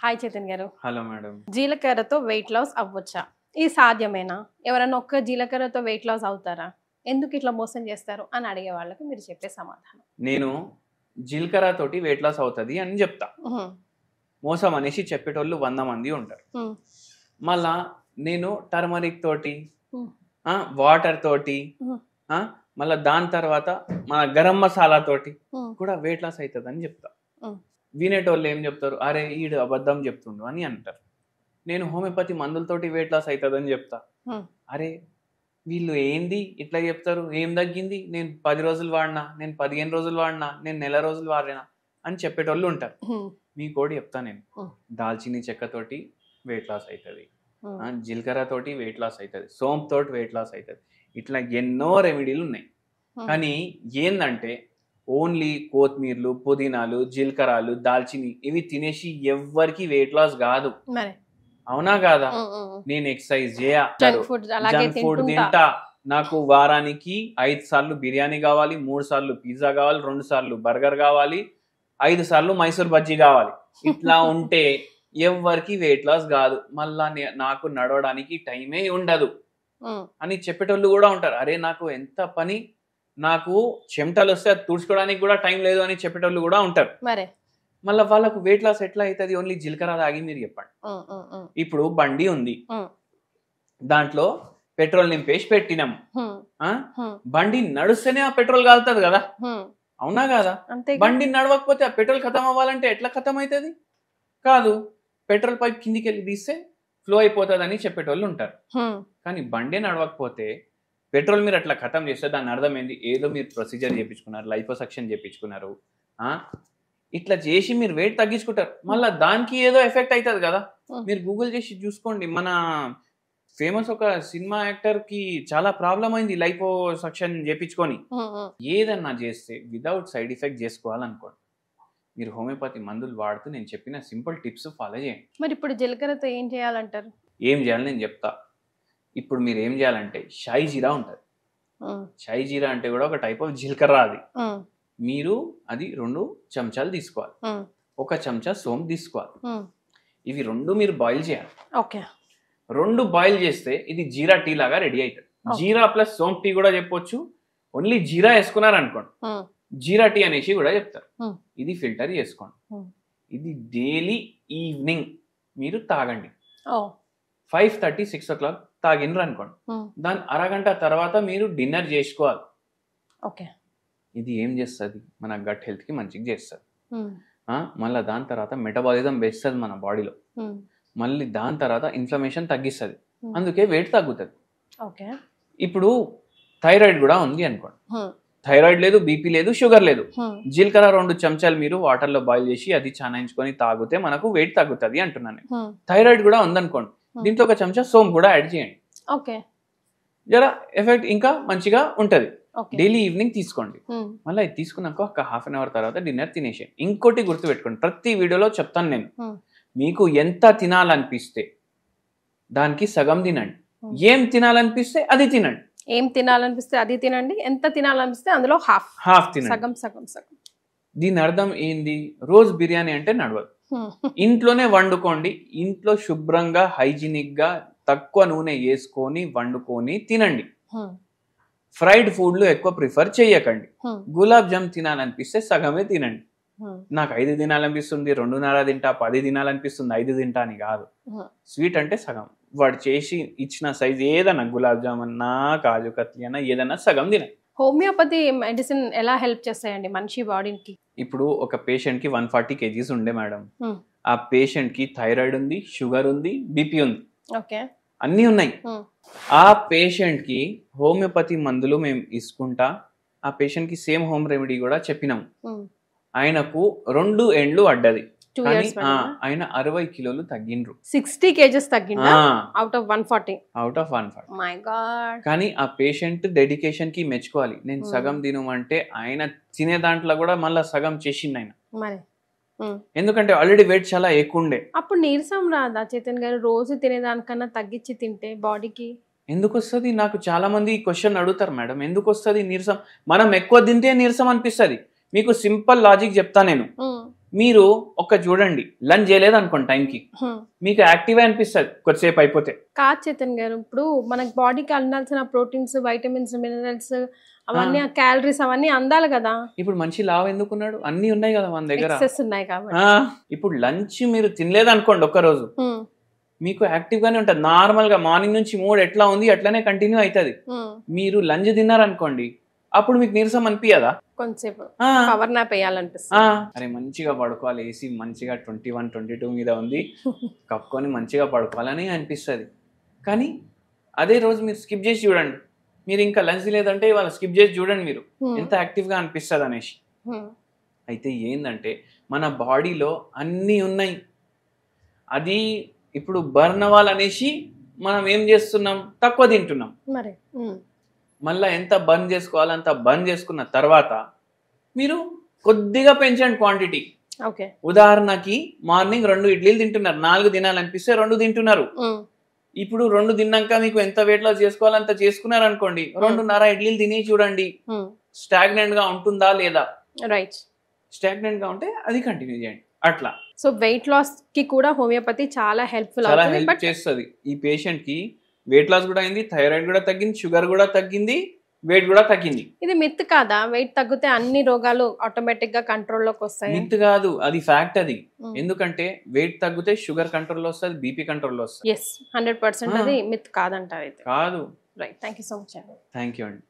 Hi Chaitan గారు. Hello madam. జీలకర్రతో weight loss అవ్వచ్చా? ఇది సాధ్యమేనా? ఎవరైనా ఒక్క జీలకర్రతో వెయిట్ లాస్ అవుతారా? ఎందుకు ఇట్లా మోసం చేస్తారు అని అడిగే వాళ్ళకి మీరు చెప్పే సమాధానం. నేను జీలకర్ర తోటి వెయిట్ లాస్ అవుతుంది అని చెప్తా. మోసం అనేసి చెప్పేటోళ్ళు 100 మంది ఉంటారు. మళ్ళా నేను టర్మరిక్ తోటి వాటర్ తోటి మళ్ళా దాని తర్వాత మన గరం మసాలా తోటి కూడా వెయిట్ లాస్ అవుతుంది అని చెప్తా. వినేటోళ్ళు ఏం చెప్తారు, అరే ఈడు అబద్ధం చెప్తుండు అని అంటారు. నేను హోమియోపతి మందులతోటి వెయిట్ లాస్ అవుతుంది అని చెప్తా. అరే వీళ్ళు ఏంది ఇట్లా చెప్తారు, ఏం తగ్గింది, నేను 10 రోజులు వాడినా, నేను 15 రోజులు వాడినా, నేను నెల రోజులు వాడినా అని చెప్పేటోళ్ళు ఉంటారు. మీ కోడి చెప్తా, నేను దాల్చిని చెక్కతోటి వెయిట్ లాస్ అవుతుంది, జీలకర్ర తోటి వెయిట్ లాస్ అవుతుంది, సోంపు తోటి వెయిట్ లాస్ అవుతుంది, ఇట్లా ఎన్నో రెమెడీలు ఉన్నాయి. కానీ ఏందంటే ఓన్లీ కొత్తిమీరలు, పుదీనాలు, జీలకర్రలు, దాల్చిని ఇవి తినేసి ఎవ్వరికి వెయిట్ లాస్ కాదు. అవునా కాదా? నేను ఎక్సర్సైజ్ చేయ, జంక్ ఫుడ్ తింటా, నాకు వారానికి 5 సార్లు బిర్యానీ కావాలి, 3 సార్లు పిజ్జా కావాలి, 2 సార్లు బర్గర్ కావాలి, 5 సార్లు మైసూర్ బజ్జీ కావాలి. ఇట్లా ఉంటే ఎవ్వరికి వెయిట్ లాస్ కాదు. మళ్ళా నాకు నడవడానికి టైమే ఉండదు అని చెప్పేటోళ్ళు కూడా ఉంటారు. అరే నాకు ఎంత పని, నాకు చెమటలు వస్తే అది తుడుచుకోవడానికి కూడా టైం లేదు అని చెప్పేటోళ్ళు కూడా ఉంటారు. మళ్ళీ వాళ్ళకు వెయిట్ లాస్ ఎట్లా అవుతుంది? ఓన్లీ జీలకర్ర తాగి మీరు చెప్పండి. ఇప్పుడు బండి ఉంది, దాంట్లో పెట్రోల్ నింపేసి పెట్టినాము, బండి నడుస్తేనే ఆ పెట్రోల్ కాలుతుంది కదా, అవునా కాదా? బండి నడవకపోతే ఆ పెట్రోల్ ఖతం అవ్వాలంటే ఎట్లా ఖతం అవుతుంది? కాదు, పెట్రోల్ పైప్ కిందికి వెళ్ళి తీస్తే ఫ్లో అయిపోతుంది అని చెప్పేటోళ్ళు ఉంటారు. కానీ బండి నడవకపోతే పెట్రోల్ మీరు అట్లా ఖతం చేస్తే దాని అర్థం ఏంది? ఏదో మీరు ప్రొసీజర్ చేయించుకున్నారు, లైపోసక్షన్ చేయించుకున్నారు, ఇట్లా చేసి మీరు వెయిట్ తగ్గించుకుంటారు. మళ్ళీ దానికి ఏదో ఎఫెక్ట్ అవుతుంది కదా. మీరు గూగుల్ చేసి చూసుకోండి, మన ఫేమస్ ఒక సినిమా యాక్టర్ కి చాలా ప్రాబ్లం అయింది లైపోసక్షన్ చేయించుకొని. ఏదన్నా చేస్తే వితౌట్ సైడ్ ఎఫెక్ట్ చేసుకోవాలనుకోండి, మీరు హోమియోపతి మందులు వాడుతూ నేను చెప్పిన సింపుల్ టిప్స్ ఫాలో చేయండి. మరి ఇప్పుడు జీలకర్రతో ఏం చేయాలంటారు? ఏం చేయాలి నేను చెప్తా. ఇప్పుడు మీరు ఏం చేయాలంటే షాయి జీరా ఉంటుంది. షాయి జీరా అంటే కూడా ఒక టైప్ ఆఫ్ జీలకర్ర. అది మీరు అది 2 చెంచాలు తీసుకోవాలి, 1 చెంచా సోంపు తీసుకోవాలి. ఇవి 2 మీరు బాయిల్ చేయాలి. 2 బాయిల్ చేస్తే ఇది జీరా టీ లాగా రెడీ అవుతుంది. జీరా ప్లస్ సోంపు టీ కూడా చెప్పొచ్చు, ఓన్లీ జీరా వేసుకున్నారు అనుకోండి జీరా టీ అనేసి కూడా చెప్తారు. ఇది ఫిల్టర్ చేసుకోండి. ఇది డైలీ ఈవినింగ్ మీరు తాగండి. 5:30, 6 o'clock తాగినరు అనుకోండి, దాని అరగంట తర్వాత మీరు డిన్నర్ చేసుకోవాలి. ఇది ఏం చేస్తుంది? మన గట్ హెల్త్ కి మంచిగా చేస్తుంది. మళ్ళీ దాని తర్వాత మెటబాలిజం పెంచుతుంది మన బాడీలో. మళ్ళీ దాని తర్వాత ఇన్ఫ్లమేషన్ తగ్గిస్తుంది, అందుకే వెయిట్ తగ్గుతుంది. ఇప్పుడు థైరాయిడ్ కూడా ఉంది అనుకోండి, థైరాయిడ్ లేదు, బీపీ లేదు, షుగర్ లేదు, జీలకర్ర 2 చెంచాలు మీరు వాటర్ లో బాయిల్ చేసి అది చానాయించుకొని తాగితే మనకు వెయిట్ తగ్గుతుంది అంటున్నాను. థైరాయిడ్ కూడా ఉందనుకోండి, దీంట్లో 1 చెంచా సోంపు కూడా యాడ్ చేయండి. జరా ఎఫెక్ట్ ఇంకా మంచిగా ఉంటది. డైలీ ఈవినింగ్ తీసుకోండి. మళ్ళీ ఇది తీసుకున్నాక ఒక హాఫ్ అన్ అవర్ తర్వాత డిన్నర్ తినేసేయండి. ఇంకోటి గుర్తు పెట్టుకోండి, ప్రతి వీడియోలో చెప్తాను నేను, మీకు ఎంత తినాలనిపిస్తే దానికి సగం తినండి, ఏం తినాలనిపిస్తే అది తినండి. ఏం తినాలనిపిస్తే అది తినండి, ఎంత తినాలనిపిస్తే అందులో హాఫ్ తినండి, సగం. దీని అర్థం ఏంది? రోజు బిర్యానీ అంటే నడవదు, ఇంట్లోనే వండుకోండి. ఇంట్లో శుభ్రంగా హైజీనిక్ గా తక్కువ నూనె వేసుకొని వండుకొని తినండి. ఫ్రైడ్ ఫుడ్లు ఎక్కువ ప్రిఫర్ చేయకండి. గులాబ్ జామ్ తినాలనిపిస్తే సగమే తినండి. నాకు 5 తినాలనిపిస్తుంది, 2.5 తింటా, 10 తినాలనిపిస్తుంది, 5 తింటా అని కాదు. స్వీట్ అంటే సగం, వాడు చేసి ఇచ్చిన సైజ్ ఏదన్నా, గులాబ్ జామ్ అన్నా, కాజు కత్లీ అన్నా, ఏదన్నా సగం తినండి. హోమియోపతి మెడిసిన్ ఎలా హెల్ప్ చేస్తాయండి మనిషి బాడీకి? ఇప్పుడు ఒక పేషెంట్ కి 140 kgs ఉండే మేడం, ఆ పేషెంట్ కి థైరాయిడ్ ఉంది, షుగర్ ఉంది, బీపీ ఉంది, అన్నీ ఉన్నాయి. ఆ పేషెంట్ కి హోమియోపతి మందులు మేము ఇసుకుంటా, ఆ పేషెంట్ కి సేమ్ హోమ్ రెమెడీ కూడా చెప్పినాము. ఆయనకు 2 ఏండ్లు అడ్డది, కానీ ఆయన 60 కిలోలు తగ్గిండ్రు. 60 kgs తగ్గిండ్రా అవుట్ ఆఫ్ 140. My god. కానీ ఆ పేషెంట్ డెడికేషన్ కి మెచ్చుకోవాలి. నేను సగం తినమంటే ఆయన తినే దాంట్లో కూడా మళ్ళీ సగం చేసిండు ఆయన. ఎందుకంటే ఆల్రెడీ వెయిట్ చాలా ఎక్కువ ఉండే. అప్పుడు నీరసం రాదా చైతన్ గారు? రోజు తినేదానికన్నా తగ్గించి తింటే బాడీకి ఎందుకు వస్తుంది? నాకు చాలా మంది క్వశ్చన్ అడుగుతారు, మేడం ఎందుకు వస్తుంది నీరసం? మనం ఎక్కువ తింటే నీరసం అనిపిస్తుంది. మీకు సింపుల్ లాజిక్ చెప్తా నేను. మీరు ఒక్క చూడండి, లంచ్ చేయలేదు అనుకోండి టైంకి, మీకు యాక్టివ్ అనిపిస్తుంది కొద్దిసేపు అయిపోతే. కాదు చైతన్ గారు, ఇప్పుడు మనకి బాడీకి అందాల్సిన ప్రోటీన్స్, వైటమిన్స్, మినరల్స్, అవన్నీ క్యాలరీస్ అవన్నీ అందాలి కదా. ఇప్పుడు మనిషి లావు ఎందుకున్నాడు? అన్ని ఉన్నాయి కదా మన దగ్గర, ఎక్సెస్ ఉన్నాయి కాబట్టి. ఇప్పుడు లంచ్ మీరు తినలేదు అనుకోండి ఒక్కరోజు, మీకు యాక్టివ్ గానే ఉంటుంది. నార్మల్ గా మార్నింగ్ నుంచి మూడ్ ఎట్లా ఉంది అట్లనే కంటిన్యూ అవుతుంది. మీరు లంచ్ తిన్నారనుకోండి, అప్పుడు మీకు నీరసం అనిపించదా? కొంచెంసేపు పవర్ నాప్ వేయాలనిపిస్తుంది. అరే మంచిగా పడుకోవాలి, ఏసీ మంచిగా 21, 22 మీద ఉంది, కప్పుకొని మంచిగా పడుకోవాలని అనిపిస్తుంది. కానీ అదే రోజు మీరు స్కిప్ చేసి చూడండి, మీరు ఇంకా లంచ్ లేదంటే ఇవాళ స్కిప్ చేసి చూడండి మీరు ఎంత యాక్టివ్ గా అనిపిస్తుంది అనేసి. అయితే ఏంటంటే మన బాడీలో అన్నీ ఉన్నాయి, అది ఇప్పుడు బర్న్ అవ్వాలనేసి మనం ఏం చేస్తున్నాం, తక్కువ తింటున్నాం. మరి మళ్ళీ ఎంత బర్న్ చేసుకోవాలో అంత బర్న్ చేసుకున్న తర్వాత మీరు కొద్దిగా పెంచండి క్వాంటిటీ. ఉదాహరణకి మార్నింగ్ 2 ఇడ్లీలు తింటున్నారు, 4 తినాలనిపిస్తే 2 తింటున్నారు. ఇప్పుడు 2 తిన్నాక మీకు ఎంత వెయిట్ లాస్ చేసుకోవాలంత చేసుకున్నారు అనుకోండి, 2.5 ఇడ్లీలు తిని చూడండి స్టాగ్నెంట్ గా ఉంటుందా లేదా. రైట్, స్టాగ్నెంట్ గా ఉంటే అది కంటిన్యూ చేయండి అట్లా. సో వెయిట్ లాస్ కి కూడా హోమియోపతి చాలా హెల్ప్ఫుల్, చాలా హెల్ప్ చేస్తుంది. ఈ పేషెంట్ కి వెయిట్ లాస్ కూడా అయింది, థైరాయిడ్ కూడా తగ్గింది, షుగర్ కూడా తగ్గింది, వెయిట్ కూడా తగ్గింది. ఇది మిత్ కాదా? వెయిట్ తగ్గితే అన్ని రోగాలు ఆటోమేటిక్ గా కంట్రోల్లోకి వస్తాయి? మిత్ కాదు, అది ఫ్యాక్ట్. అది ఎందుకంటే వెయిట్ తగ్గితే షుగర్ కంట్రోల్లో వస్తుంది, బీపీ కంట్రోల్లో వస్తుంది. 100% అది మిత్ కాదంటారు అయితే. కాదు. Right, thank you so much అండి. థ్యాంక్ యూ అండి.